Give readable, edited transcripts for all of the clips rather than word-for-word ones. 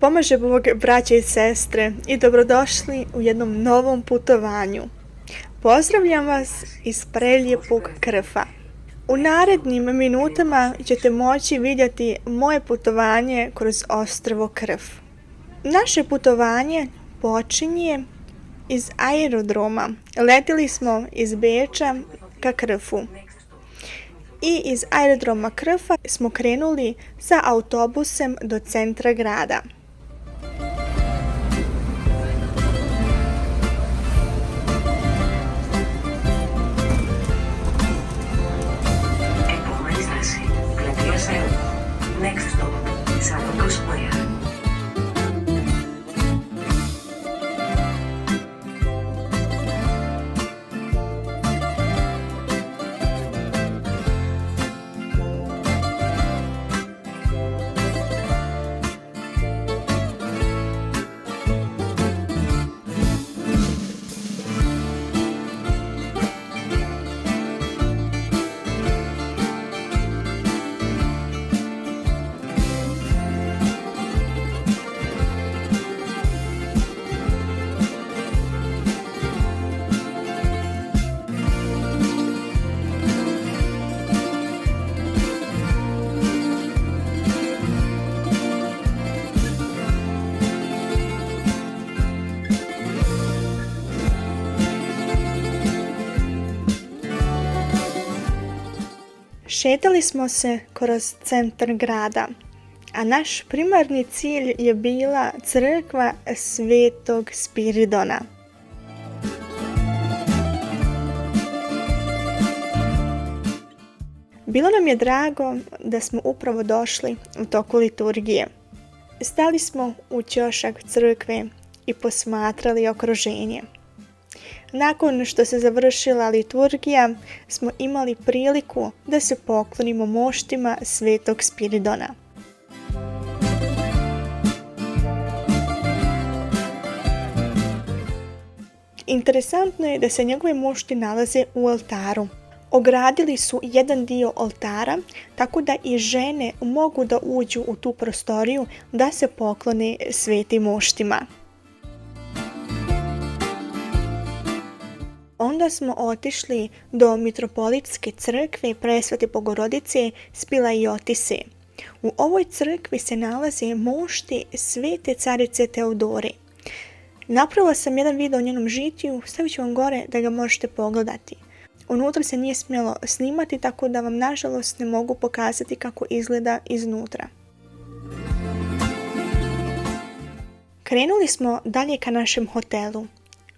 Pomaže Bog, braće i sestre, i dobrodošli u jednom novom putovanju. Pozdravljam vas iz prelijepog Krfa. U narednim minutama ćete moći vidjeti moje putovanje kroz ostrvo Krf. Naše putovanje počinje iz aerodroma. Letili smo iz Beča ka Krfu. I iz aerodroma Krfa smo krenuli sa autobusem do centra grada. Next stop, Salvador Square. Šetali smo se kroz centar grada, a naš primarni cilj je bila crkva Svetog Spiridona. Bilo nam je drago da smo upravo došli u toku liturgije. Stali smo u ćošak crkve i posmatrali okruženje. Nakon što se završila liturgija, smo imali priliku da se poklonimo moštima Svetog Spiridona. Interesantno je da se njegove mošti nalaze u oltaru. Ogradili su jedan dio oltara, tako da i žene mogu da uđu u tu prostoriju da se poklone svetim moštima. Onda smo otišli do Mitropolitske crkve Presvete Bogorodice Spila i Otise. U ovoj crkvi se nalaze mošti Svete carice Teodore. Napravila sam jedan video o njenom žitiju, stavit ću vam gore da ga možete pogledati. Unutra se nije smjelo snimati, tako da vam nažalost ne mogu pokazati kako izgleda iznutra. Krenuli smo dalje ka našem hotelu.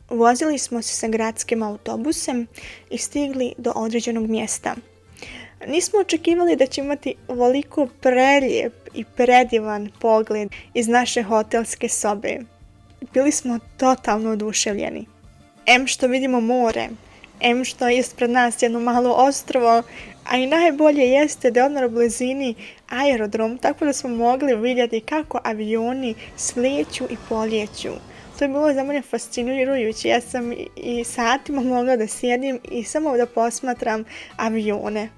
Vozili smo se sa gradskim autobusem i stigli do određenog mjesta. Nismo očekivali da će imati ovoliko prelijep i predivan pogled iz naše hotelske sobe. Bili smo totalno oduševljeni. Em što vidimo more, em što je ispred nas jedno malo ostrvo, a i najbolje jeste da je odmah u blizini aerodrom, tako da smo mogli vidjeti kako avioni slijeću i poljeću. To je bilo za mene fascinirajuće. Ja sam i satima mogla da sjedim i samo da posmatram avione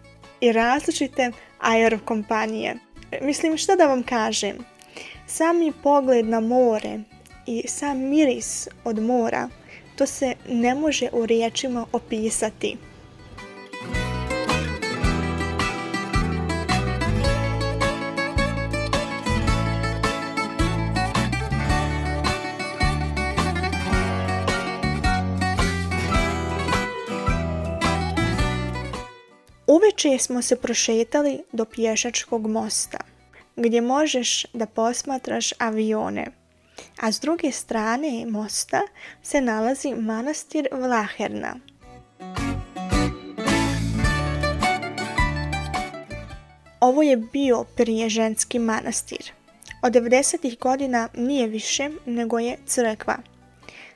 i različite aerokompanije. Mislim, šta da vam kažem? Sami pogled na more i sam miris od mora, to se ne može u riječima opisati. Uveče smo se prošetali do pješačkog mosta, gdje možeš da posmatraš avione, a s druge strane mosta se nalazi manastir Vlaherna. Ovo je bio prije ženski manastir. Od 90. godina nije više nego je crkva,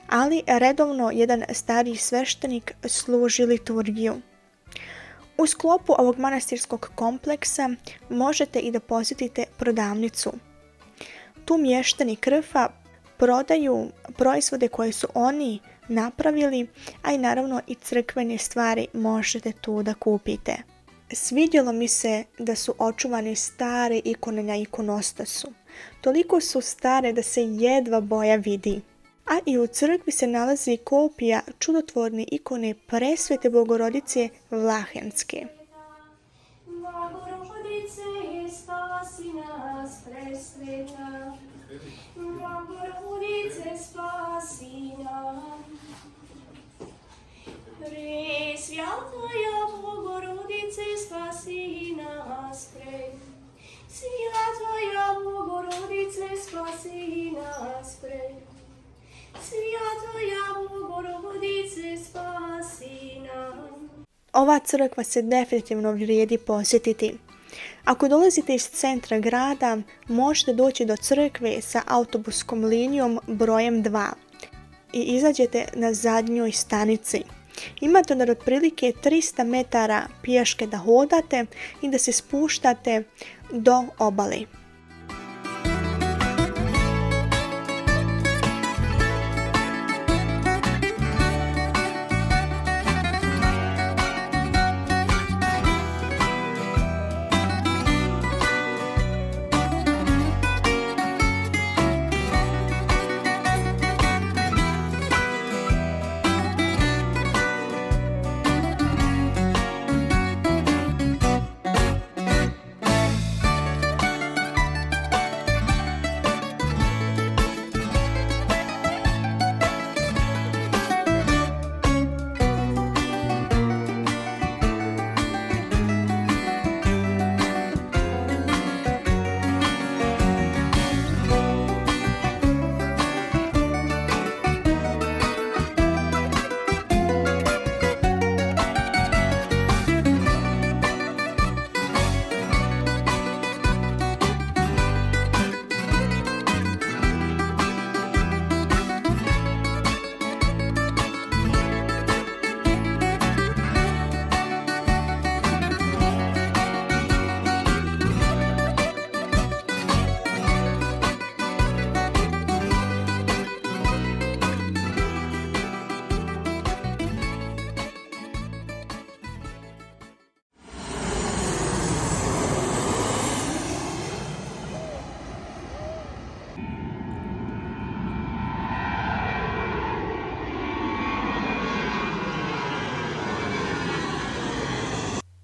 ali redovno jedan stariji sveštenik služi liturgiju. U sklopu ovog manastirskog kompleksa možete i da posjetite prodavnicu. Tu mještani Krfa prodaju proizvode koje su oni napravili, a i naravno i crkvene stvari možete tu da kupite. Svidjelo mi se da su očuvane stare ikone na ikonostasu. Toliko su stare da se jedva boja vidi. A i u crkvi se nalazi kopija čudotvorne ikone Presvete Bogorodice Vlahenske. Bogorodice, spasi nas, presveta. Bogorodice, spasi nas. Presvjatoja Bogorodice, spasi nas, Svjatoja Bogorodice, spasi nas, Svjatoja Bogorodice, spasi nas. Ova crkva se definitivno vrijedi posjetiti. Ako dolazite iz centra grada, možete doći do crkve sa autobuskom linijom brojem 2 i izađete na zadnjoj stanici. Imate onda otprilike 300 metara pješke da hodate i da se spuštate do obale.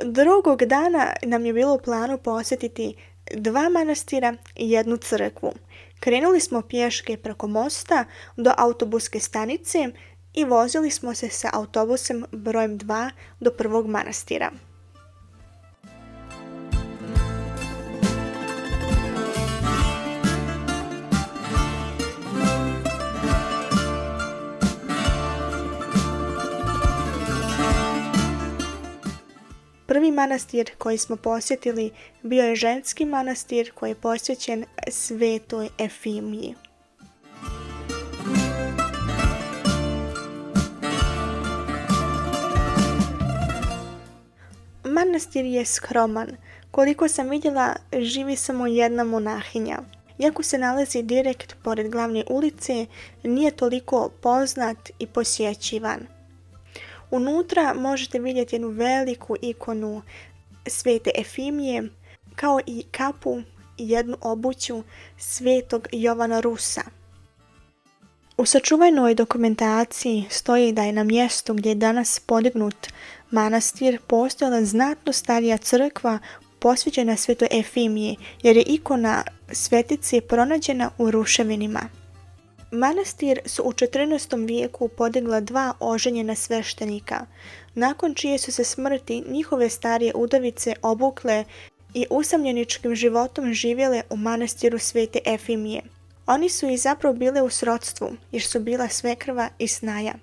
Drugog dana nam je bilo u planu posjetiti 2 manastira i 1 crkvu. Krenuli smo pješke preko mosta do autobuske stanice i vozili smo se sa autobusom brojem 2 do prvog manastira. Prvi manastir koji smo posjetili bio je ženski manastir koji je posvećen Svetoj Efimiji. Manastir je skroman. Koliko sam vidjela, živi samo jedna monahinja. Iako se nalazi direkt pored glavne ulice, nije toliko poznat i posjećivan. Unutra možete vidjeti jednu veliku ikonu Svete Efimije, kao i kapu i jednu obuću Svetog Jovana Rusa. U sačuvanoj dokumentaciji stoji da je na mjestu gdje je danas podignut manastir postojala znatno starija crkva posvećena Svetoj Efimiji, jer je ikona svetice pronađena u ruševinama. Manastir su u 14. vijeku podigla 2 oženjena sveštenika, nakon čije su se smrti njihove starije udovice obukle i usamljeničkim životom živjele u manastiru Svete Efimije. Oni su i zapravo bile u srodstvu, jer su bila svekrva i snaja.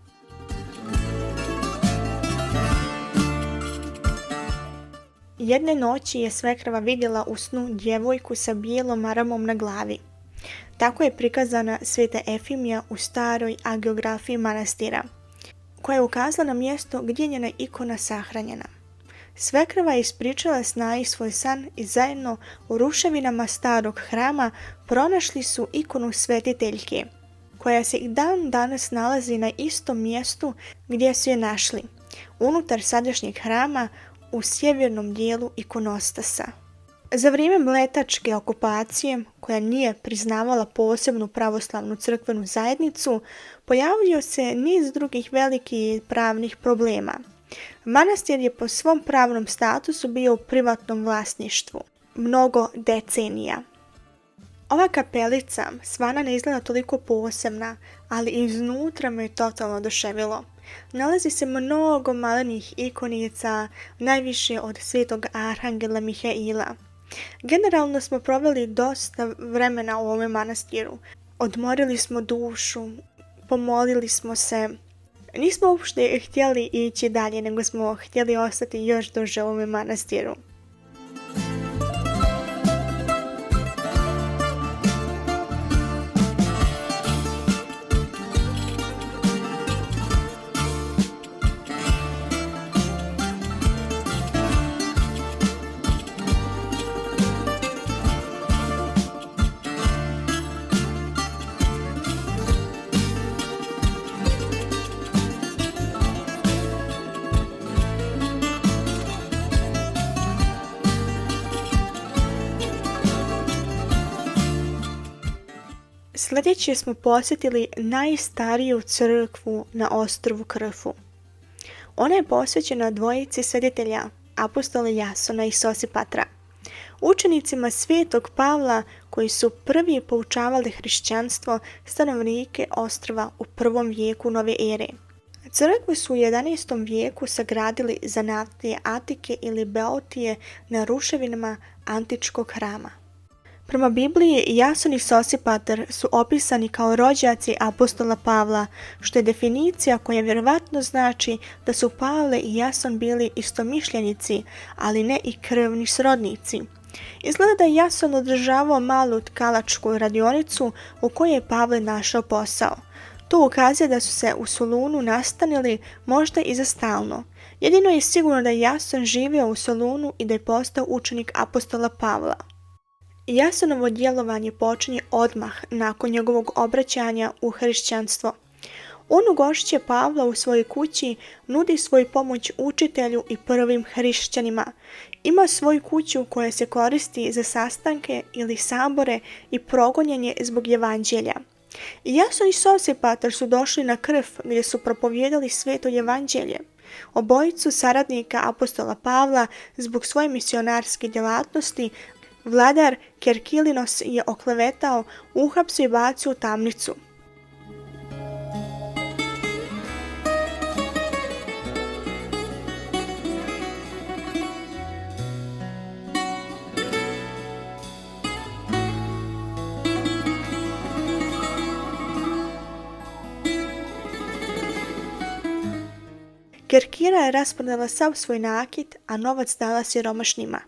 Jedne noći je svekrva vidjela u snu djevojku sa bijelom maramom na glavi. Tako je prikazana Sveta Efimija u staroj agiografiji manastira, koja je ukazala na mjesto gdje je njena ikona sahranjena. Svekrva je ispričala snaji svoj san i zajedno u ruševinama starog hrama pronašli su ikonu svetiteljke, koja se i dan danas nalazi na istom mjestu gdje su je našli, unutar sadašnjeg hrama u sjevernom dijelu ikonostasa. Za vrijeme mletačke okupacije, koja nije priznavala posebnu pravoslavnu crkvenu zajednicu, pojavio se niz drugih velikih pravnih problema. Manastir je po svom pravnom statusu bio u privatnom vlasništvu mnogo decenija. Ova kapelica svana ne izgleda toliko posebna, ali iznutra me je totalno oduševilo. Nalazi se mnogo malenih ikonica, najviše od svetog arhangela Mihaila. Generalno smo proveli dosta vremena u ovom manastiru. Odmorili smo dušu, pomolili smo se. Nismo uopšte htjeli ići dalje, nego smo htjeli ostati još duže u ovom manastiru. Sljedeće smo posjetili najstariju crkvu na ostrvu Krfu. Ona je posvećena dvojici svetitelja, apostola Jasona i Sosipatra, učenicima svetog Pavla koji su prvi poučavali hrišćanstvo stanovnike ostrva u 1. vijeku nove ere. Crkvu su u 11. vijeku sagradili zanatlije Atike ili Beotije na ruševinama antičkog hrama. Prema Bibliji, Jason i Sosipatar su opisani kao rođaci apostola Pavla, što je definicija koja vjerovatno znači da su Pavle i Jason bili istomišljenici, ali ne i krvni srodnici. Izgleda da je Jason održavao malu tkalačku radionicu u kojoj je Pavle našao posao. To ukazuje da su se u Solunu nastanili možda i za stalno. Jedino je sigurno da je Jason živio u Solunu i da je postao učenik apostola Pavla. Jasonovo djelovanje počinje odmah nakon njegovog obraćanja u hrišćanstvo. On ugošće Pavla u svojoj kući, nudi svoju pomoć učitelju i prvim hrišćanima. Ima svoju kuću koja se koristi za sastanke ili sabore i progonjenje zbog evanđelja. Jason i Sosipatar su došli na Krf gdje su propovijedali sveto evanđelje. Obojicu saradnika apostola Pavla zbog svoje misionarske djelatnosti vladar Kerkilinos je oklevetao, uhapsio i bacio u tamnicu. Kerkira je rasprodala sav svoj nakit, a novac dala siromašnima.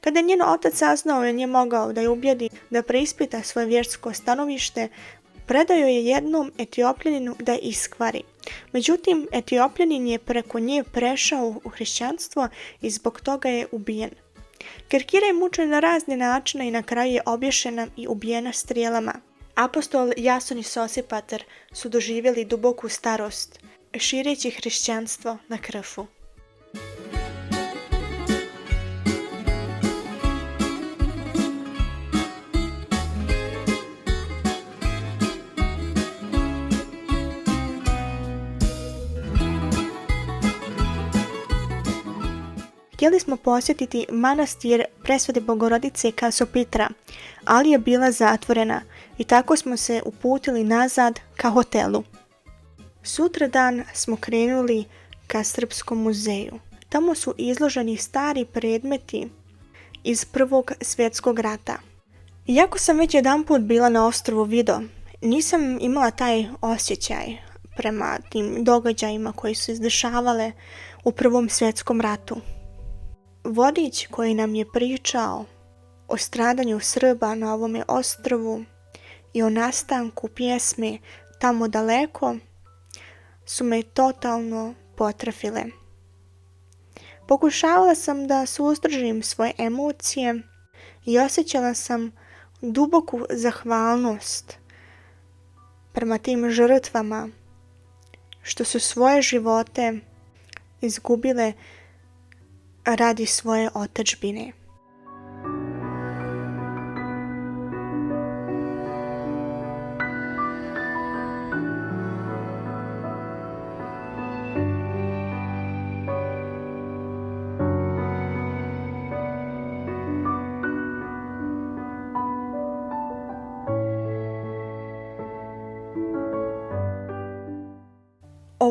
Kada je njen otac saznao je nije mogao da je ubijedi da preispita svoje vjersko stanovište, predao je jednom Etiopljaninu da je iskvari. Međutim, Etiopljanin je preko nje prešao u hrišćanstvo i zbog toga je ubijen. Kerkira je mučena na razne načine i na kraju je obješena i ubijena strijelama. Apostol Jason i Sosipatar su doživjeli duboku starost, šireći hrišćanstvo na Krfu. Htjeli smo posjetiti manastir Presvete Bogorodice Kasopitra, ali je bila zatvorena i tako smo se uputili nazad ka hotelu. Sutradan smo krenuli ka Srpskom muzeju. Tamo su izloženi stari predmeti iz Prvog svjetskog rata. Iako sam već jedanput bila na ostrvu Vido, nisam imala taj osjećaj prema tim događajima koji su izdešavale u Prvom svjetskom ratu. Vodič koji nam je pričao o stradanju Srba na ovome ostrvu i o nastanku pjesme Tamo daleko su me totalno potrefile. Pokušavala sam da suzdržim svoje emocije i osjećala sam duboku zahvalnost prema tim žrtvama što su svoje živote izgubile radi svoje otadžbine.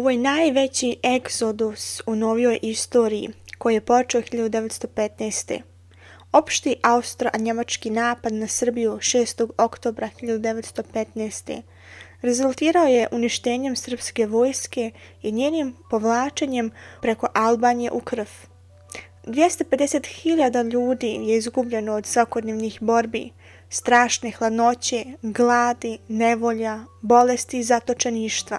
Ovo je najveći egzodus u novijoj istoriji koji je počeo 1915. Opšti austro-njemački napad na Srbiju 6. oktobra 1915. rezultirao je uništenjem srpske vojske i njenim povlačenjem preko Albanije u krv. 250.000 ljudi je izgubljeno od svakodnevnih borbi, strašne hladnoće, gladi, nevolja, bolesti i zatočeništva.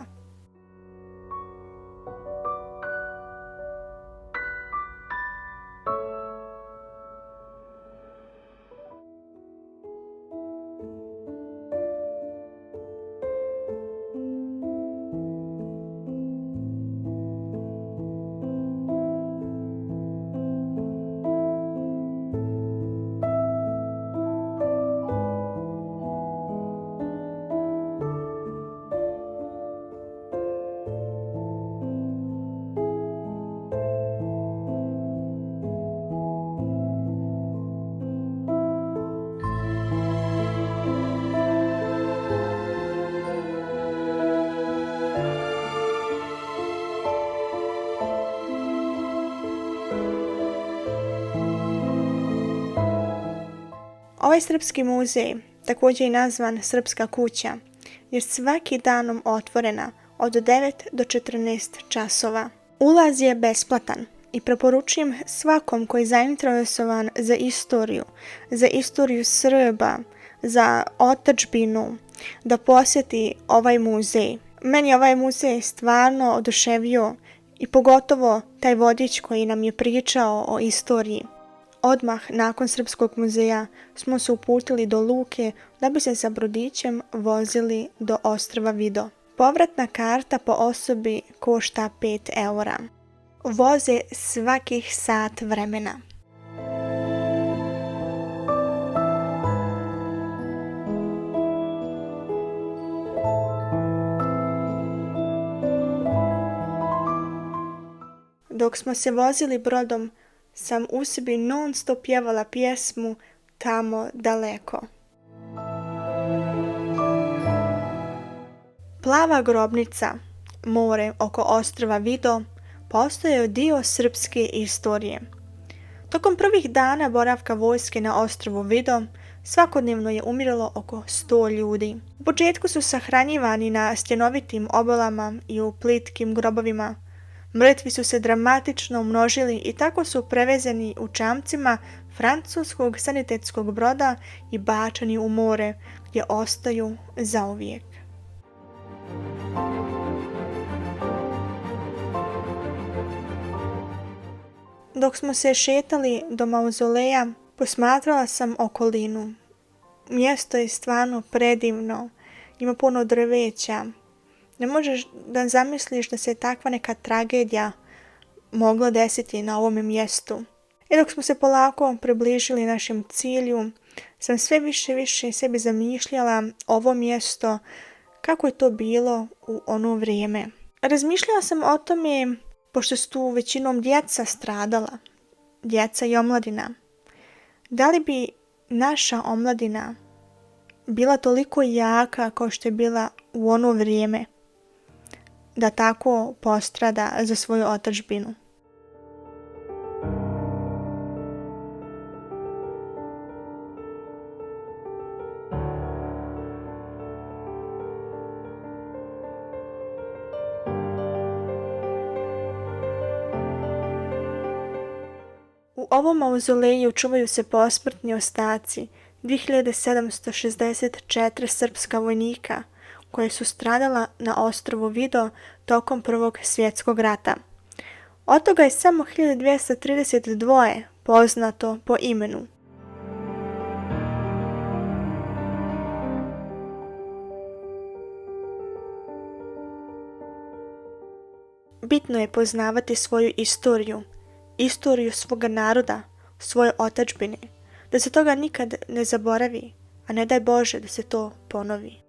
Ovaj srpski muzej, također i nazvan Srpska kuća, je svaki danom otvorena od 9 do 14 časova. Ulaz je besplatan i preporučujem svakom koji je zainteresovan za istoriju Srba, za otadžbinu, da posjeti ovaj muzej. Meni je ovaj muzej stvarno oduševio i pogotovo taj vodič koji nam je pričao o istoriji. Odmah nakon Srpskog muzeja smo se uputili do luke da bi se sa brodićem vozili do ostrva Vido. Povratna karta po osobi košta 5 eura. Voze svakih sat vremena. Dok smo se vozili brodom, sam u sebi non stop pjevala pjesmu Tamo daleko. Plava grobnica, more oko ostrva Vido, postao je dio srpske istorije. Tokom prvih dana boravka vojske na ostrvu Vido, svakodnevno je umiralo oko 100 ljudi. U početku su sahranjivani na stjenovitim obalama i u plitkim grobovima. Mrtvi su se dramatično umnožili i tako su prevezeni u čamcima francuskog sanitetskog broda i bačeni u more, gdje ostaju zauvijek. Dok smo se šetali do mauzoleja, posmatrala sam okolinu. Mjesto je stvarno predivno, ima puno drveća. Ne možeš da zamisliš da se takva neka tragedija mogla desiti na ovom mjestu. I dok smo se polako približili našem cilju, sam sve više sebi zamišljala ovo mjesto, kako je to bilo u ono vrijeme. Razmišljala sam o tome, pošto su tu većinom djeca stradala, djeca i omladina. Da li bi naša omladina bila toliko jaka kao što je bila u ono vrijeme, da tako postrada za svoju otadžbinu? U ovom mauzoleju čuvaju se posmrtni ostaci 2764 srpska vojnika koje su stradala na ostrvu Vido tokom Prvog svjetskog rata. Od toga je samo 1232 poznato po imenu. Bitno je poznavati svoju istoriju svoga naroda, svoje otadžbine, da se toga nikad ne zaboravi, a ne daj Bože da se to ponovi.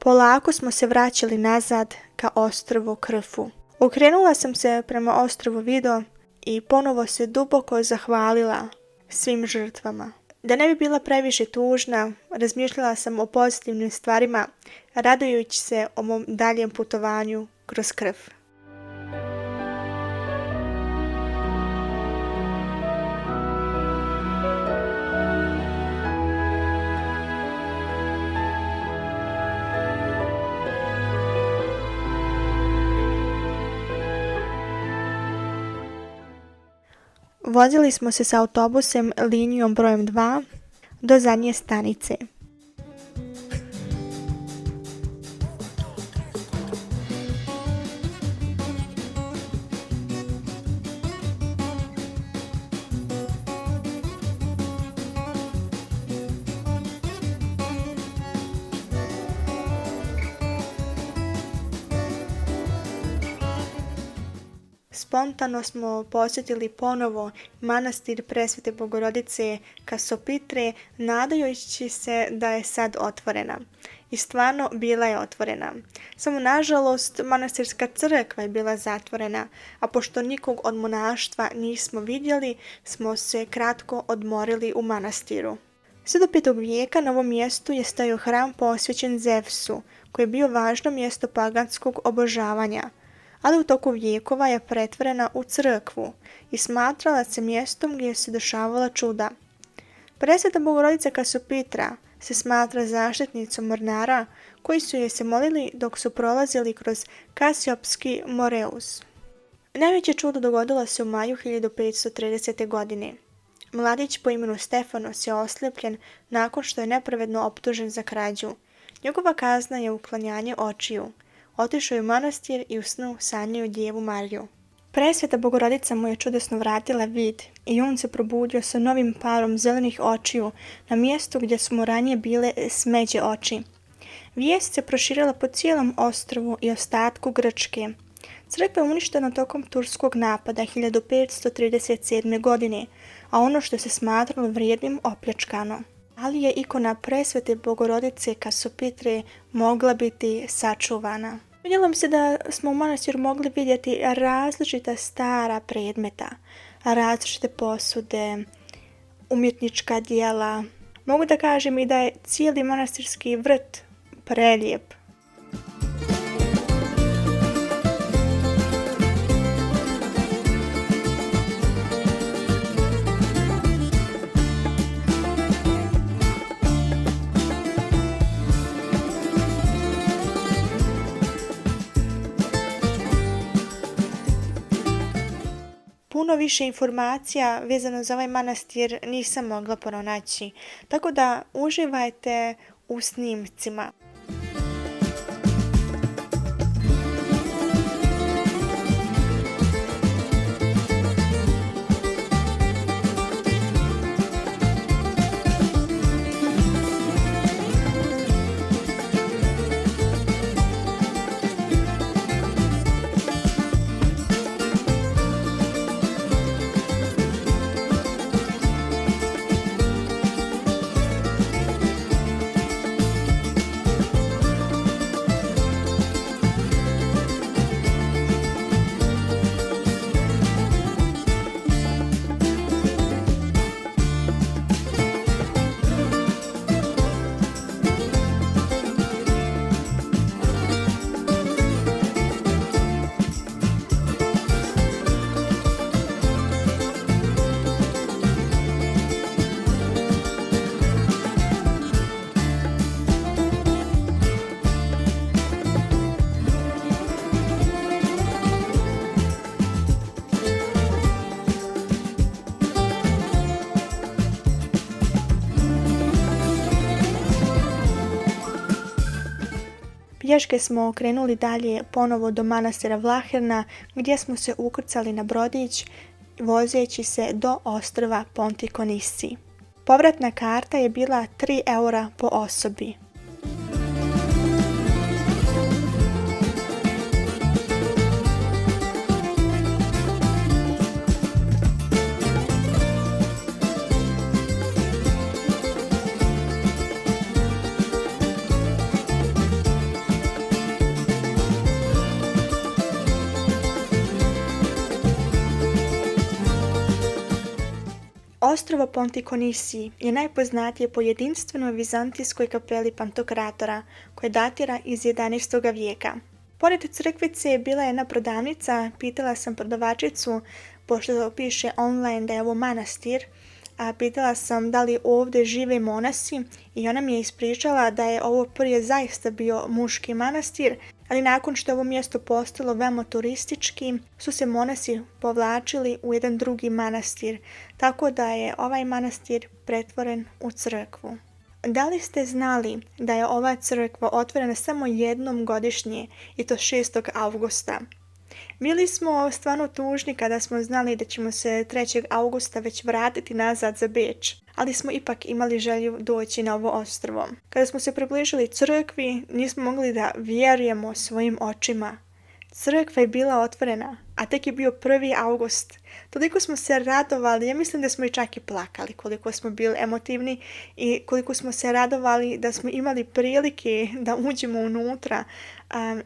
Polako smo se vraćali nazad ka ostrvu Krfu. Okrenula sam se prema ostrvu Vido i ponovo se duboko zahvalila svim žrtvama. Da ne bi bila previše tužna, razmišljala sam o pozitivnim stvarima, radujući se o mom daljem putovanju kroz krv. Vozili smo se sa autobusem linijom brojem 2 do zadnje stanice. Spontano smo posjetili ponovo manastir Presvete Bogorodice Kasopitre, nadajući se da je sad otvorena. I stvarno bila je otvorena. Samo nažalost manastirska crkva je bila zatvorena, a pošto nikog od monaštva nismo vidjeli, smo se kratko odmorili u manastiru. Sve do 5. vijeka na ovom mjestu je stajao hram posvećen Zevsu, koji je bio važno mjesto paganskog obožavanja, ali u toku vijekova je pretvorena u crkvu i smatrala se mjestom gdje se dešavala čuda. Presveta Bogorodica Kasopitra se smatra zaštitnicom mornara koji su joj se molili dok su prolazili kroz Kasiopski Moreus. Najveće čudo dogodilo se u maju 1530. godine. Mladić po imenu Stefanos je oslijepljen nakon što je nepravedno optužen za krađu. Njegova kazna je uklanjanje očiju. Otišao je u manastir i u snu sanjao Djevu Mariju. Presveta Bogorodica mu je čudesno vratila vid i on se probudio sa novim parom zelenih očiju na mjestu gdje su mu ranije bile smeđe oči. Vijest se proširila po cijelom ostrvu i ostatku Grčke. Crkva je uništena tokom turskog napada 1537. godine, a ono što se smatralo vrijednim opljačkano. Ali je ikona Presvete Bogorodice Kasopitre mogla biti sačuvana. Vidjelo mi se da smo u manastiru mogli vidjeti različita stara predmeta, različite posude, umjetnička djela. Mogu da kažem i da je cijeli manastirski vrt prelijep. Puno više informacija vezano za ovaj manastir nisam mogla pronaći, tako da uživajte u snimcima. Pješke smo krenuli dalje ponovo do manastira Vlaherna gdje smo se ukrcali na brodić vozeći se do ostrva Pontikonisi. Povratna karta je bila 3 eura po osobi. Ostrvo Pontikonisi je najpoznatije po jedinstvenoj vizantijskoj kapeli Pantokratora koja datira iz 11. vijeka. Pored crkvice bila je jedna prodavnica, pitala sam prodavačicu, pošto piše online da je ovo manastir, a pitala sam da li ovdje žive monasi i ona mi je ispričala da je ovo prije zaista bio muški manastir, ali nakon što je ovo mjesto postalo veoma turistički, su se monasi povlačili u jedan drugi manastir, tako da je ovaj manastir pretvoren u crkvu. Da li ste znali da je ova crkva otvorena samo jednom godišnje i to 6. augusta? Bili smo stvarno tužni kada smo znali da ćemo se 3. augusta već vratiti nazad za Beč, ali smo ipak imali želju doći na ovo ostrvo. Kada smo se približili crkvi, nismo mogli da vjerujemo svojim očima. Crkva je bila otvorena, a tek je bio 1. august. Toliko smo se radovali, ja mislim da smo i čak i plakali koliko smo bili emotivni i koliko smo se radovali da smo imali prilike da uđemo unutra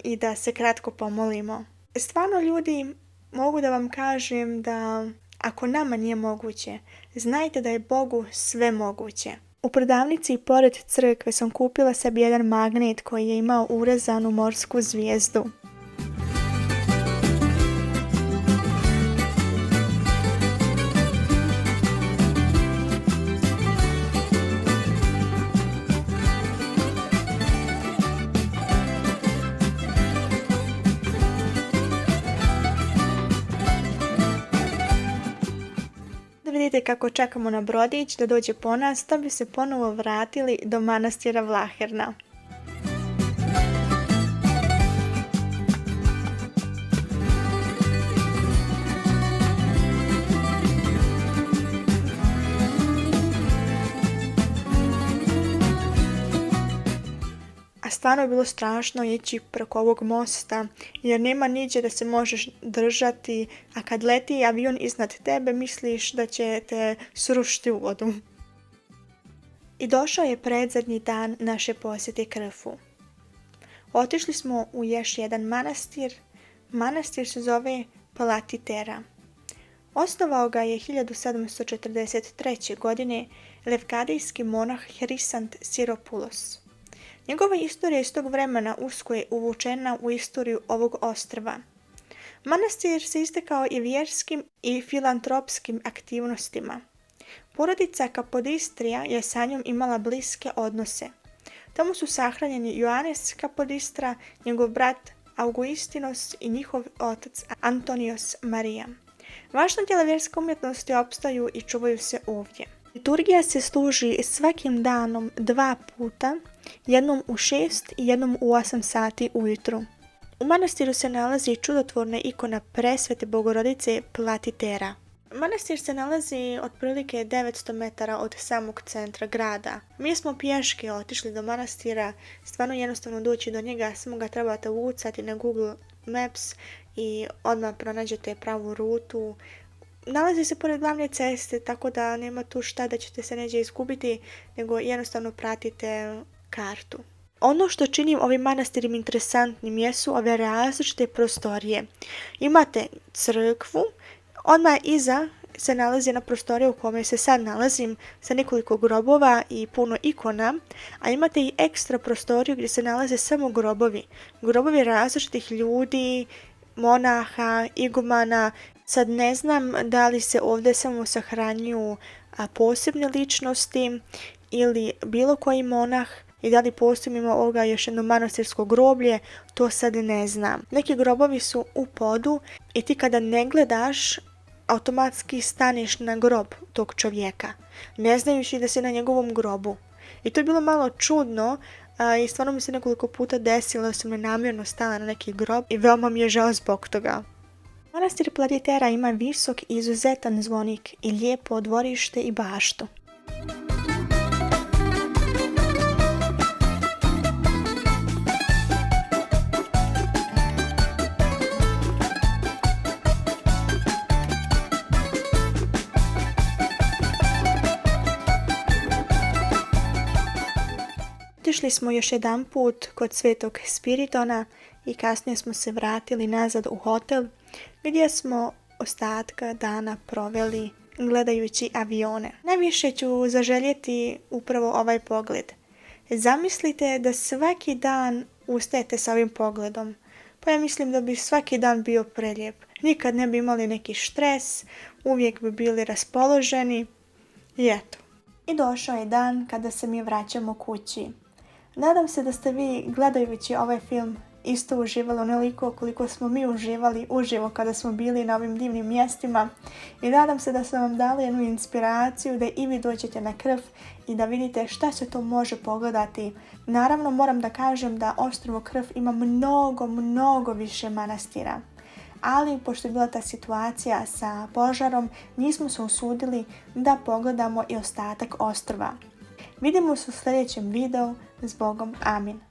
i da se kratko pomolimo. Stvarno ljudi, mogu da vam kažem da ako nama nije moguće, znajte da je Bogu sve moguće. U prodavnici pored crkve sam kupila sebi jedan magnet koji je imao urezanu morsku zvijezdu. Vidite kako čekamo na brodić da dođe po nas, da bi se ponovo vratili do manastira Vlaherna. Stvarno je bilo strašno ići preko ovog mosta jer nema niđe da se možeš držati, a kad leti avion iznad tebe misliš da će te srušiti u vodu. I došao je predzadnji dan naše posjete Krfu. Otišli smo u još jedan manastir. Manastir se zove Palatitera. Osnovao ga je 1743. godine levkadijski monah Hrisant Siropoulos. Njegova istorija iz tog vremena usko je uvučena u istoriju ovog ostrva. Manastir se istekao i vjerskim i filantropskim aktivnostima. Porodica Kapodistrija je sa njom imala bliske odnose. Tamo su sahranjeni Joanes Kapodistra, njegov brat Augustinos i njihov otac Antonios Marija. Važna djela vjerske umjetnosti opstaju i čuvaju se ovdje. Liturgija se služi svakim danom 2 puta, jednom u 6 i jednom u 8 sati ujutru. U manastiru se nalazi čudotvorna ikona presvete Bogorodice Platitera. Manastir se nalazi otprilike 900 metara od samog centra grada. Mi smo pješke otišli do manastira, stvarno jednostavno doći do njega, samo ga trebate ukucati na Google Maps i odmah pronađete pravu rutu. Nalazi se pored glavne ceste, tako da nema tu šta da ćete se neđe izgubiti, nego jednostavno pratite kartu. Ono što čini ovim manastirima interesantnim jesu ove različite prostorije. Imate crkvu, odmah iza se nalazi jedna prostorija u kojoj se sad nalazim sa nekoliko grobova i puno ikona, a imate i ekstra prostoriju gdje se nalaze samo grobovi. Grobovi različitih ljudi, monaha, igumana. Sad ne znam da li se ovdje samo sahranjuju posebne ličnosti ili bilo koji monah i da li postoji ima ovoga još jedno manastirsko groblje, to sad ne znam. Neki grobovi su u podu i ti kada ne gledaš, automatski staneš na grob tog čovjeka, ne znajući da si na njegovom grobu. I to je bilo malo čudno i stvarno mi se nekoliko puta desilo da sam nenamjerno stala na neki grob i veoma mi je žao zbog toga. Manastir Platitera ima visok i izuzetan zvonik i lijepo dvorište i baštu. Otišli smo još jedan put kod Svetog Spiritona i kasnije smo se vratili nazad u hotel gdje smo ostatka dana proveli gledajući avione. Najviše ću zaželjeti upravo ovaj pogled. Zamislite da svaki dan ustajete sa ovim pogledom. Pa ja mislim da bi svaki dan bio prelijep. Nikad ne bi imali neki stres, uvijek bi bili raspoloženi. I eto. I došao je dan kada se mi vraćamo kući. Nadam se da ste vi gledajući ovaj film isto uživali onoliko koliko smo mi uživali uživo kada smo bili na ovim divnim mjestima. I nadam se da sam vam dala jednu inspiraciju da i vi dođete na Krf i da vidite šta se to može pogledati. Naravno moram da kažem da ostrvo Krf ima mnogo više manastira. Ali pošto je bila ta situacija sa požarom, nismo se usudili da pogledamo i ostatak ostrva. Vidimo se u sljedećem videu. S Bogom, amin.